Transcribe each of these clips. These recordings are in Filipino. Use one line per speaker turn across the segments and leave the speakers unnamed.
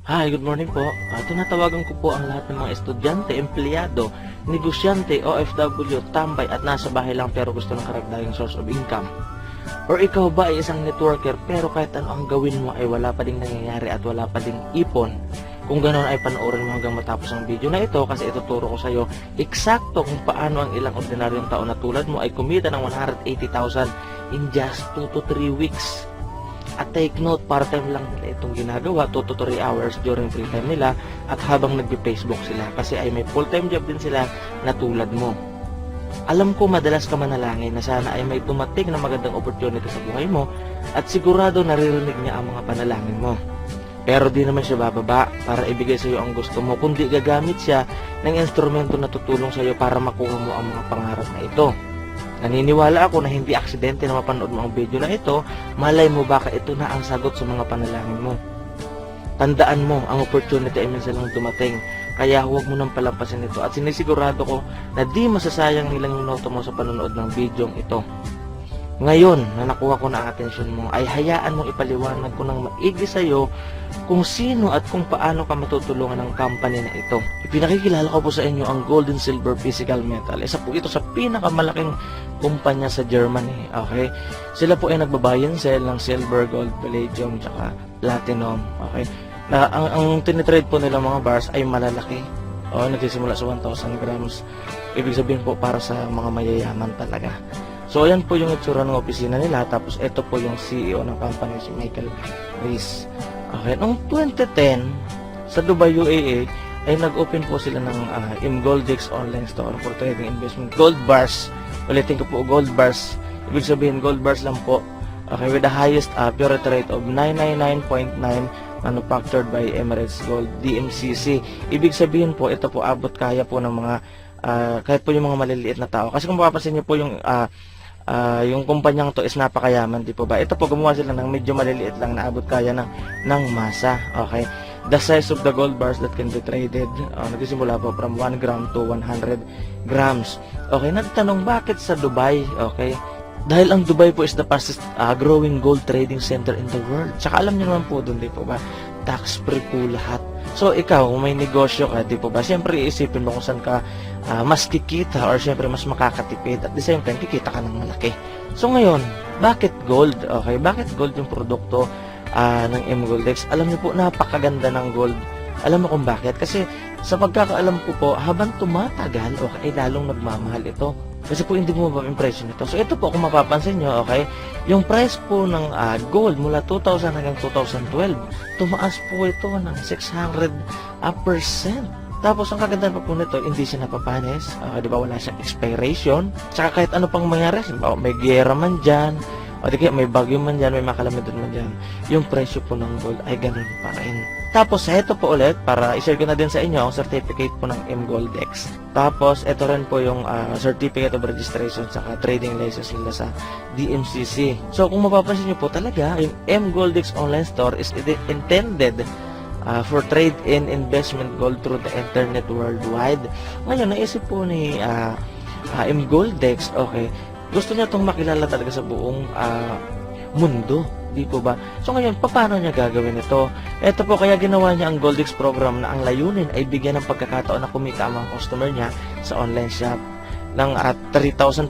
Hi, good morning po. Tinatawagan ko po ang lahat ng mga estudyante, empleyado, negosyante, OFW, tambay at nasa bahay lang pero gusto ng karagdagang source of income. Or ikaw ba ay isang networker pero kahit ano ang gawin mo ay wala pa ding nangyayari at wala pa ding ipon? Kung ganoon ay panoorin mo hanggang matapos ang video na ito kasi ituturo ko sa iyo eksakto kung paano ang ilang ordinaryong tao na tulad mo ay kumita ng 180,000 in just 2 to 3 weeks. At take note, part-time lang nila itong ginagawa, 2 to 3 hours during free time nila at habang nagbe-Facebook sila kasi ay may full-time job din sila na tulad mo. Alam ko madalas ka manalangin na sana ay may dumating na magandang opportunity sa buhay mo at sigurado naririnig niya ang mga panalangin mo. Pero di naman siya bababa para ibigay sa iyo ang gusto mo, kundi gagamit siya ng instrumento na tutulong sa iyo para makuha mo ang mga pangarap na ito. Naniniwala ako na hindi aksidente na mapanood mo ang video na ito, malay mo baka ito na ang sagot sa mga panalangin mo. Tandaan mo, ang opportunity ay minsan lang dumating, kaya huwag mo nang palampasin ito at sinisigurado ko na di masasayang nilang minuto mo sa panonood ng video ito. Ngayon na nakuha ko na ang atensyon mo, ay hayaan mong ipaliwanag ko ng maigi sa iyo kung sino at kung paano ka matutulungan ng company na ito. Ipinakikilala ko po sa inyo ang Gold and Silver Physical Metal. Isa po ito sa pinakamalaking kumpanya sa Germany. Okay? Sila po ay nagbabuy and sell ng silver, gold, palladium, tsaka platinum. Okay? Na, ang tinitrade po nila mga bars ay malalaki. Nagsisimula sa 1,000 grams. Ibig sabihin po para sa mga mayayaman talaga. So, ayan po yung itsura ng opisina nila. Tapos, ito po yung CEO ng company, si Michael Rees. Okay, noong 2010, sa Dubai, UAE, ay nag-open po sila ng Imgoldex online store for trading investment. Gold bars. Ulitin ko po, gold bars. Ibig sabihin, gold bars lang po. Okay, with the highest purity rate of 999.9 manufactured by Emirates Gold, DMCC. Ibig sabihin po, ito po abot kaya po ng mga, kahit po yung mga maliliit na tao. Kasi kung mapapansin niyo po yung kumpanyang to is napakayaman, di po ba? Ito po, gumawa sila ng medyo maliliit lang na abot kaya ng masa. Okay? The size of the gold bars that can be traded, nagsisimula po from 1 gram to 100 grams. Okay, nagtanong bakit sa Dubai? Okay? Dahil ang Dubai po is the fastest growing gold trading center in the world. Tsaka alam niyo naman po doon, di po ba? Tax-free po lahat. So, ikaw, kung may negosyo ka, di po ba? Siyempre, iisipin mo kung saan ka mas kikita or siyempre mas makakatipid. At the same time, kikita ka ng malaki. So, ngayon, bakit gold? Okay, bakit gold yung produkto ng Imgoldex? Alam niyo po, napakaganda ng gold. Alam mo kung bakit? Kasi sa pagkakaalam ko po, habang tumatagal, okay, lalong nagmamahal ito. Kasi po hindi mo mababa yung presyo nito. So ito po, kung mapapansin nyo, okay, yung price po ng gold mula 2000 hanggang 2012, tumaas po ito ng 600%. Tapos ang kagandahan pa po nito, hindi siya napapanis. Di ba, wala siyang expiration. Tsaka kahit ano pang mangyari, may giyera man dyan, o di kaya may bagyo man dyan, may makalamidad man dyan, yung presyo po ng gold ay ganun pa rin. Tapos, ito po ulit, para i-share ko na din sa inyo ang certificate po ng Imgoldex. Tapos, ito rin po yung certificate of registration saka trading license nila sa DMCC. So, kung mapapansin nyo po talaga, yung Imgoldex online store is intended for trade-in investment gold through the internet worldwide. Ngayon, naisip po ni Imgoldex, okay, gusto niya itong makilala talaga sa buong mundo. Di po ba? So ngayon, paano niya gagawin ito? Ito po, kaya ginawa niya ang Goldex program na ang layunin ay bigyan ng pagkakataon na kumita ang mga customer niya sa online shop ng 3,500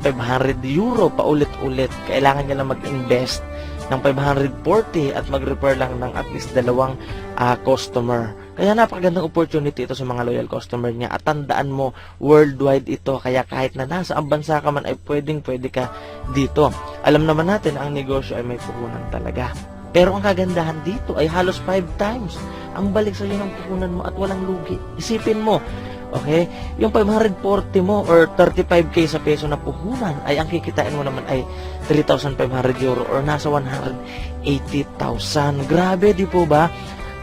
euro paulit-ulit. Kailangan niya lang mag-invest ng 540 at mag-refer lang ng at least 2 customer. Kaya napakagandang opportunity ito sa mga loyal customer niya. At tandaan mo, worldwide ito. Kaya kahit na nasa ang bansa ka man ay pwede ka dito. Alam naman natin ang negosyo ay may puhunan talaga. Pero ang kagandahan dito ay halos 5 times ang balik sa iyo ng puhunan mo at walang lugi. Isipin mo, okay, yung 540 mo or 35k sa peso na puhunan ay ang kikitain mo naman ay 3,500 euro or nasa 180,000. Grabe, di po ba?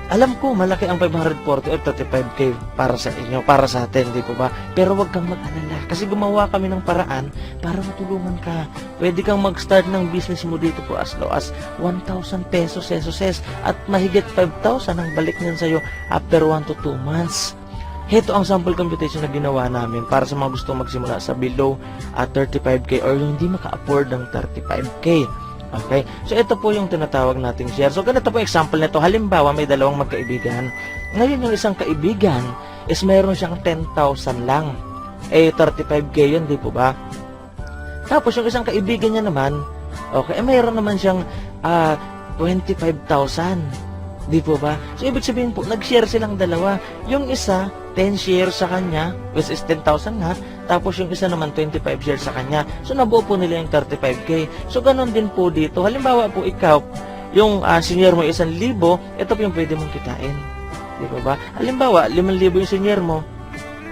Alam ko, malaki ang 540 or 35k para sa inyo, para sa atin, di po ba? Pero wag kang mag-alala kasi gumawa kami ng paraan para matulungan ka. Pwede kang mag-start ng business mo dito po as low as 1,000 pesos at mahigit 5,000 ang balik niyan sa'yo after 1 to 2 months. Ito ang sample computation na ginawa namin para sa mga gustong magsimula sa below 35k or yung hindi maka-afford ng 35k. Okay? So, ito po yung tinatawag nating share. So, ganito po example nito. Halimbawa, may dalawang magkaibigan. Ngayon, yung isang kaibigan is meron siyang 10,000 lang. 35K yun, di po ba? Tapos, yung isang kaibigan niya naman, okay, mayroon naman siyang 25,000. Di po ba? So, ibig sabihin po, nag-share silang dalawa. Yung isa, 10 shares sa kanya, which is 10,000 nga. Tapos, yung isa naman, 25 shares sa kanya. So, nabuo po nila yung 35K. So, ganun din po dito. Halimbawa po, ikaw, yung senior mo 1,000, ito po yung pwede mong kitain. Di po ba? Halimbawa, 5,000 yung senior mo.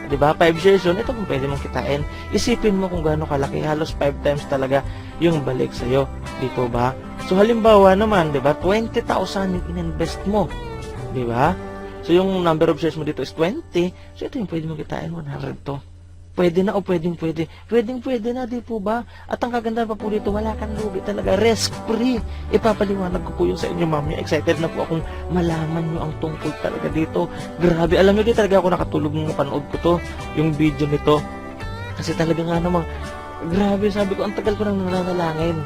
Di ba? 5 shares yun, ito kung pwede mong kitain. Isipin mo kung gaano kalaki, halos 5 times talaga yung balik sa'yo. Di po ba? So, halimbawa naman, di ba, 20,000 yung ininvest mo. Di ba? So, yung number of shares mo dito is 20. So, ito yung pwede mong kitain, 100 to. Pwede na o pwedeng pwede. Pwedeng na, di po ba? At ang kagandahan pa po dito, wala kang lugi talaga. Risk-free. Ipapaliwanag ko po yun sa inyo, ma'am. Excited na po akong malaman nyo ang tungkol talaga dito. Grabe. Alam nyo, di talaga ako nakatulog nung napanood ko to. Yung video nito. Kasi talaga nga naman, grabe, sabi ko, ang tagal ko nang nananalangin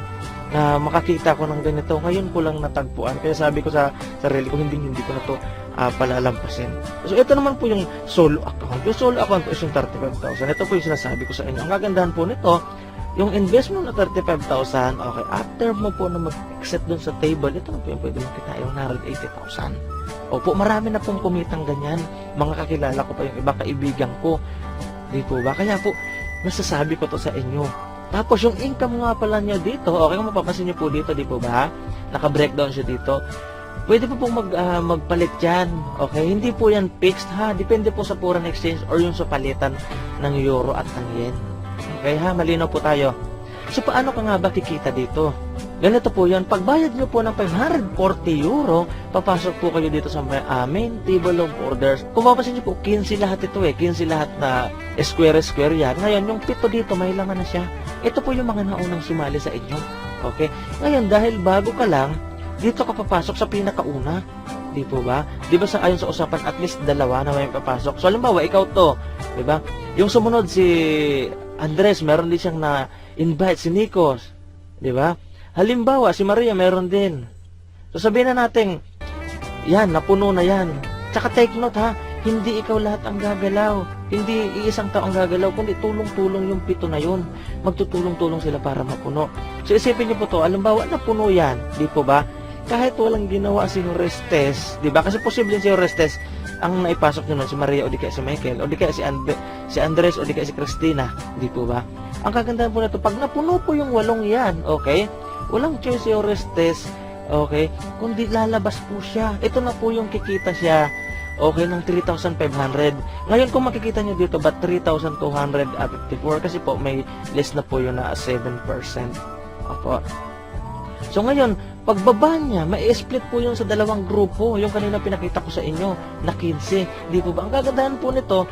na makakita ko ng ganito. Ngayon ko lang natagpuan. Kaya sabi ko sa sarili ko, hindi ko na to palalampasin. So, ito naman po yung solo account. Yung solo account is yung 35,000. Ito po yung sinasabi ko sa inyo. Ang kagandahan po nito, yung investment na 35,000, okay, after mo po na mag-exit dun sa table, ito na po yung pwede mo kita, yung 180,000. Opo, marami na pong kumitang ganyan. Mga kakilala ko pa yung iba, kaibigan ko. Di po ba? Kaya po, nasasabi ko to sa inyo. Tapos, yung income nga pala niya dito, okay, kung mapapansin niyo po dito, di po ba? Naka-breakdown siya dito. Pwede po pong magpalit yan. Okay? Hindi po yan fixed, ha? Depende po sa foreign exchange or yung sa palitan ng euro at ng yen. Okay, ha? Malinaw po tayo. So, paano ka nga ba kikita dito? Ganito po yan. Pagbayad nyo po ng 540 euro, papasok po kayo dito sa main table of orders. Kung mapapansin nyo po, 15 lahat ito eh. 15 lahat na square yan. Ngayon, yung pito dito, may laman na siya. Ito po yung mga naunang sumali sa inyo. Okay? Ngayon, dahil bago ka lang, dito ka papasok sa pinakauna. Di po ba? Di ba ayon sa usapan, at least dalawa na may papasok. So, halimbawa, ikaw to. Di ba? Yung sumunod si Andres, meron din siyang na-invite, si Nikos. Di ba? Halimbawa, si Maria, meron din. So, sabihin na natin, yan, napuno na yan. Tsaka take note, ha? Hindi ikaw lahat ang gagalaw. Hindi iisang tao ang gagalaw, kundi tulong-tulong yung pito na yun. Magtutulong-tulong sila para mapuno. So, isipin niyo po to, halimbawa, napuno yan. Di po ba? Kahit walang ginawa si Orestes, di ba? Kasi posible si Orestes ang naipasok nyo nun, si Maria o di kaya si Michael o di kaya si Andres o di kaya si Christina, di po ba? Ang kagandahan po na ito, pag napuno po yung 8 yan, okay? Walang choice si Orestes, okay? Kundi lalabas po siya. Ito na po yung kikita siya, okay, ng 3,500. Ngayon kung makikita nyo dito, ba 3,254 kasi po may less na po yun na 7%. Opo. So ngayon, pagbaba niya, mai-split po yun sa dalawang grupo. Yung kanina pinakita ko sa inyo, na 15. Di po ba? Ang kagandahan po nito,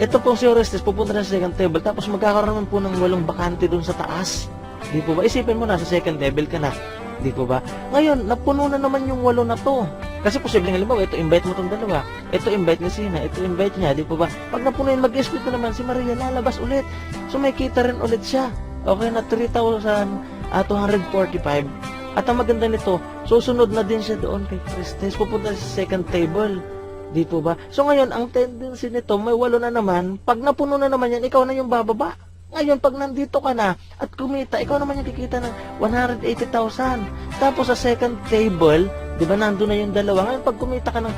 ito pong si Orestes, pupunta na sa second table, tapos magkakaroon po ng 8 bakante dun sa taas. Di po ba? Isipin mo na, sa second level ka na. Di po ba? Ngayon, napuno na naman yung 8 na to. Kasi posibleng halimbawa, ito invite mo tong dalawa. Ito invite ni Sina, ito invite niya, di po ba? Pag napuno yun, mag-split na naman si Maria, lalabas ulit. So may kita rin ulit siya. Okay, na 3,245. At ang maganda nito, susunod na din siya doon kay Christes. Pupunta sa second table. Di po ba? So ngayon, ang tendency nito, may 8 na naman. Pag napuno na naman yan, ikaw na yung bababa. Ngayon, pag nandito ka na at kumita, ikaw naman yung kikita ng 180,000. Tapos sa second table, di ba, nandun na yung dalawa. Ngayon, pag kumita ka ng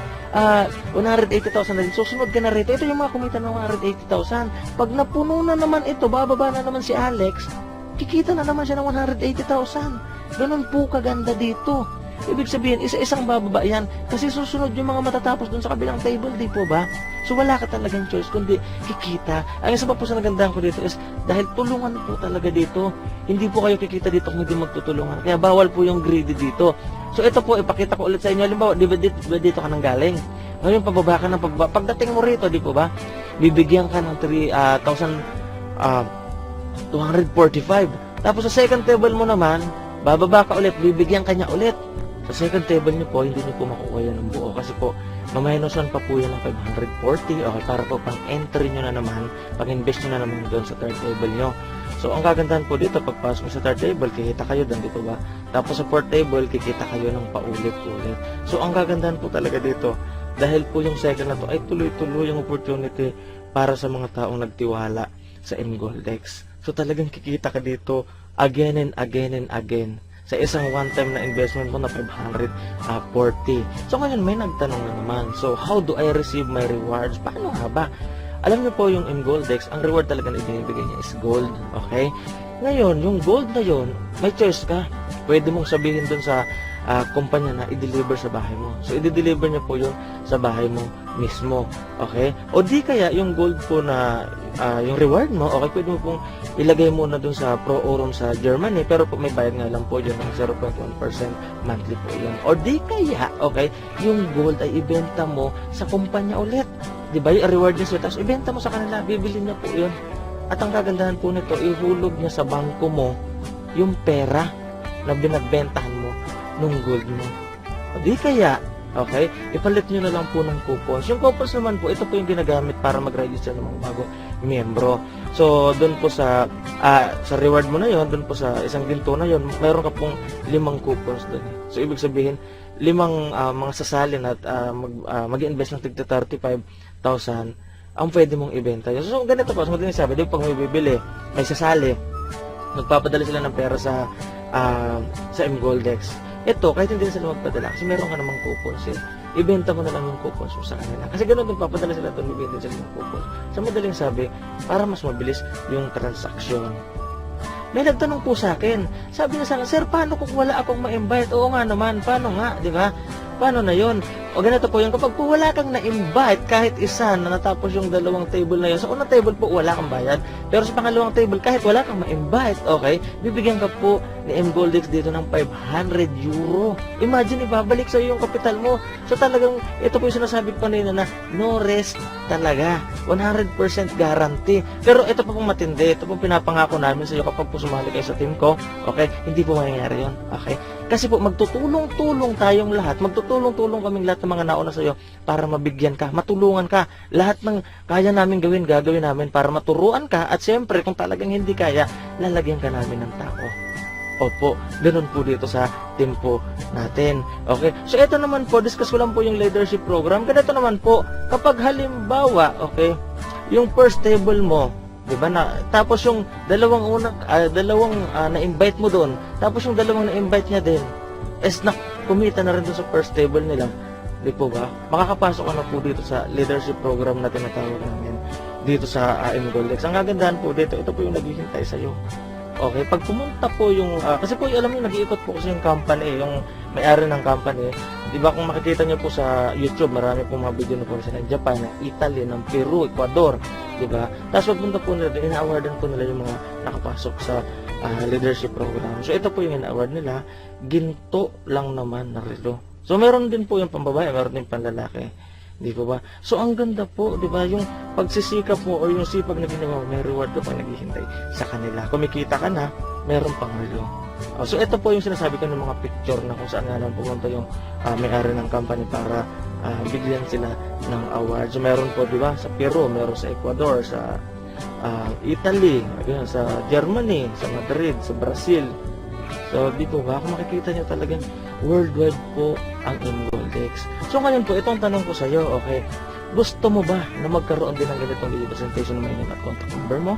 180,000 na din, susunod ka na rito. Ito yung mga kumita ng 180,000. Pag napuno na naman ito, bababa na naman si Alex, kikita na naman siya ng 180,000. Ganun po kaganda dito. Ibig sabihin, isa-isang bababa yan. Kasi susunod yung mga matatapos dun sa kabilang table, di po ba? So wala ka talagang choice, kundi kikita. Ang isa pa po sa nagandahan ko dito is, dahil tulungan po talaga dito. Hindi po kayo kikita dito kung hindi magtutulungan. Kaya bawal po yung greedy dito. So ito po, ipakita ko ulit sa inyo. Halimbawa, di ba dito ka nang galing? Ngayon, pababa ka ng pababa. Pagdating mo rito, di po ba? Bibigyan ka ng 3,245. Tapos sa second table mo naman, bababa ka ulit, bibigyan ka niya ulit. Sa second table niyo po, hindi niyo po makukuha yan ng buo. Kasi po, maminusan pa po yan ng 540. Okay, para po pang entry niyo na naman, pag-invest niyo na naman doon sa third table niyo. So, ang kagandahan po dito, pagpasok mo sa third table, kikita kayo doon, dito ba? Tapos sa fourth table, kikita kayo ng paulit-ulit. So, ang kagandahan po talaga dito, dahil po yung second na to ay tuloy-tuloy yung opportunity para sa mga taong nagtiwala sa MGoldex. So, talagang kikita ka dito again and again and again sa isang one-time na investment mo na 540. So, ngayon may nagtanong na naman. So, how do I receive my rewards? Paano nga ba? Alam niyo po yung MGoldex, ang reward talaga na ibinibigay niya is gold. Okay? Ngayon, yung gold na yon, may choice ka. Pwede mong sabihin dun sa kumpanya na i-deliver sa bahay mo. So, i-deliver niya po yun sa bahay mo mismo. Okay? O di kaya, yung gold po na yung reward mo, okay, pwede mo pong ilagay muna dun sa Pro Aurum sa Germany, pero po may bayad nga lang po yun ng 0.1% monthly po yun. O di kaya, okay, yung gold ay ibenta mo sa kumpanya ulit. Di ba? Yung reward niya sa'yo, tapos ibenta mo sa kanila, bibili niya po yun. At ang kagandahan po nito, ihulog niya sa bangko mo yung pera na binagbentahan mo nung gold mo. O di kaya, okay, ipalit nyo na lang po ng coupons. Yung coupons naman po, ito po yung ginagamit para mag-register ng mga bagong miyembro. So, doon po sa reward mo na yon, doon po sa isang ginto na yon, mayroon ka pong 5 coupons doon. So, ibig sabihin, 5 mga sasalin at mag-invest ng tigta 35,000 ang pwede mong ibenta. So, ganito po, so madaling sabi, di pag may bibili, may sasali, magpapadala sila ng pera sa MGoldex. Ito, kahit hindi sila magpadala, kasi meron ka namang coupons eh. Ibenta mo na lang yung coupons mo sa kanila. Kasi ganoon din, papadala sila doon, bibenta sila ng coupons. So, madaling sabi, para mas mabilis yung transaksyon. May nagtanong po sa akin. Sabi niya sa akin, sir, paano kung wala akong ma-invite? Oo nga naman, paano nga, di ba? Paano na yon? O ganito po yun, kapag po wala kang na-invite kahit isa na natapos yung 2 table na yun, sa unang table po wala kang bayad, pero sa pangalawang table kahit wala kang ma-invite, okay, bibigyan ka po ni MGoldex dito ng 500 euro. Imagine, ibabalik sa iyo yung kapital mo. So talagang, ito po yung sinasabi ko kanina na no risk talaga. 100% guarantee. Pero ito po pong matindi, ito pong pinapangako namin sa iyo kapag po sumali kayo sa team ko, okay, hindi po mangyayari yun, okay? Kasi po magtutulong-tulong tayong lahat, magtutulong-tulong kaming lahat ng mga nauna sa iyo para mabigyan ka, matulungan ka. Lahat ng kaya namin gawin, gagawin namin para maturuan ka, at siyempre kung talagang hindi kaya, lalagyan ka namin ng tao. Opo, ganun po dito sa team po natin. Okay, so ito naman po, discuss ko lang po yung leadership program. Ganito naman po, kapag halimbawa, okay, yung first table mo, di ba na, tapos yung dalawang na-invite mo doon, tapos yung dalawang na-invite niya din, na kumita na rin doon sa first table nila, di po ba? Makakapasok ka na po dito sa leadership program na tinatawag namin dito sa MGoldex. Ang kagandahan po dito, ito po yung naghihintay sa iyo. Okay, pag pumunta po yung, kasi po alam niyo, nag-iikot po kasi yung company, yung may-ari ng company, di ba kung makikita niyo po sa YouTube, marami pong mga video na po sila ng Japan, ng Italy, ng Peru, Ecuador, di ba? Tapos pagpunta po nila, ina-awardan po nila yung mga nakapasok sa leadership program. So ito po yung ina-award nila, ginto lang naman na relo. So meron din po yung pambabae, meron din panlalaki. Di po ba? So ang ganda po, di ba? Yung pagsisikap mo o yung sipag na ginawa mo, may reward ka pang naghihintay sa kanila. Kumikita ka na, meron pang relo. So ito po yung sinasabi ko ng mga picture na kung saan nga lang pumunta yung may-ari ng company para bigyan sila ng award. So meron po, di ba? Sa Peru, meron sa Ecuador, sa Italy, sa Germany, sa Madrid, sa Brazil. So, di po ba? Kung makikita nyo talagang worldwide po ang MGoldex. So, ngayon po, itong tanong ko sa iyo, okay, gusto mo ba na magkaroon din ng ganitong video presentation ng mga contact number mo?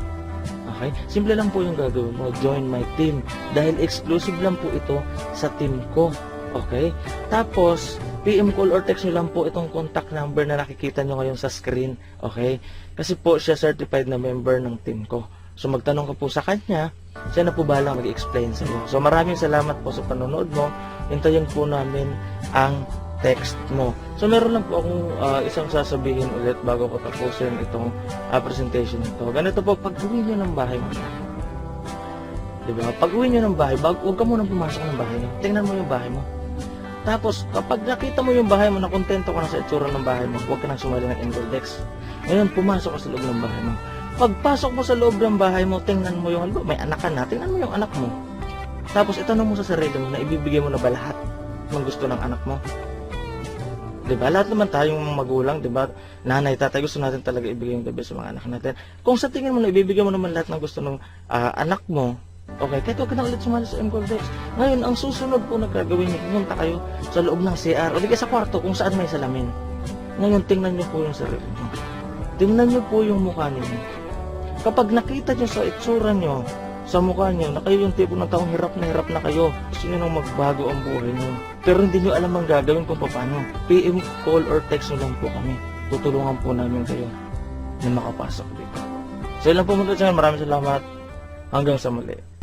Okay? Simple lang po yung gagawin mo. Join my team. Dahil exclusive lang po ito sa team ko. Okay? Tapos, PM call or text nyo lang po itong contact number na nakikita nyo ngayon sa screen. Okay? Kasi po, siya certified na member ng team ko. So, magtanong ka po sa kanya, siya na po balang mag-explain sa iyo. So, maraming salamat po sa panonood mo. Hintayin po namin ang text mo. So, meron lang po akong isang sasabihin ulit bago ko tapusin itong presentation ito. Ganito po, pag-uwi nyo ng bahay mo. Diba? Pag-uwi nyo ng bahay, huwag ka munang pumasok ng bahay nyo. Tingnan mo yung bahay mo. Tapos, kapag nakita mo yung bahay mo, na kontento ka na sa itsura ng bahay mo, huwag ka nang sumali ng MGoldex. Ngayon, pumasok ka sa loob ng bahay mo. Pagpasok mo sa loob ng bahay mo, tingnan mo yung, may anak ka na, tingnan mo yung anak mo. Tapos, itanong mo sa sarili mo na ibibigay mo na ba lahat ng gusto ng anak mo? Diba? Lahat naman tayong magulang, diba? Nanay, tatay, gusto natin talaga ibigay yung the best sa mga anak natin. Kung sa tingin mo na ibibigay mo naman lahat ng gusto ng anak mo, okay, kahit huwag ka na ulit sumali sa MCORDEX. Ngayon, ang susunod po na gagawin niyo, pumunta kayo sa loob ng CR o di kaya sa kwarto kung saan may salamin. Ngayon, tingnan niyo po yung sarili niyo. Tingnan niyo po yung mukha niyo. Kapag nakita niyo sa itsura niyo, sa mukha niyo, na kayo yung tipo ng taong hirap na kayo, gusto niyo nang magbago ang buhay niyo. Pero hindi niyo alam ang gagawin kung paano. PM, call, or text niyo lang po kami. Tutulungan po namin kayo na makapasok dito. So, ilan po muna dyan. Maraming salamat. Hanggang sa muli.